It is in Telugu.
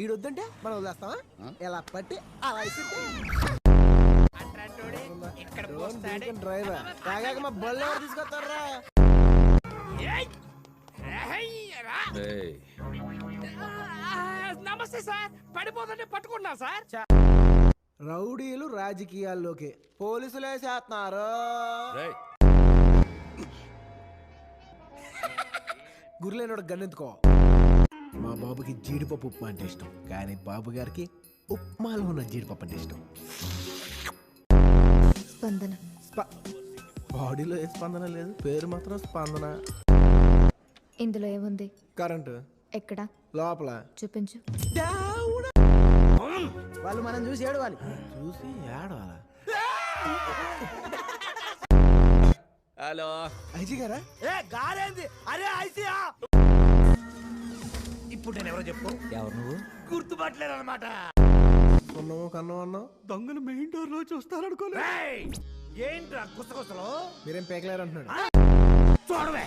ఈడొద్దంటే మనం వదిలేస్తావా? ఎలా పట్టి అలా డ్రైవర్ తాగాక మా బళ్ళు ఎవరు తీసుకొస్తారా? నమస్తే సార్, పడిపోతుంటే పట్టుకున్నా సార్. రౌడీలు రాజకీయాల్లోకి పోలీసులు వేసేస్తున్నారు. గుర్లేనోడు గన్నెత్తుకో. మా బాబుకి జీడిపప్పు ఉప్మా అంటే ఇష్టం, కానీ బాబు గారికి ఉప్మాలో ఉన్న జీడిపప్పు అంటే ఇష్టం. స్పందన. బాడీలో ఏ స్పందన లేదు, పేరు మాత్రం స్పందన. ఇందులో ఏముంది? కరెంటు. ఎక్కడ? లోపల. చూపించు. వాళ్ళు మనం చూసి ఏడవాలి. చూసి ఏడవాలా? హలో ఐజీ గారా? ఏ గారేంది? అరే ఐసియా. ఇప్పుడు నేను ఎవరో చెప్పు. ఎవరు నువ్వు? గుర్తుపట్టలేరు అనమాట. కొన్నాము కన్నాం అన్నావు. దొంగలు మెయిన్ డోర్ లో చూస్తారనుకోలే. ఏంట్రా గుసగుసలు? మీరేం పేకలేరు అంటున్నాడు. చూడవే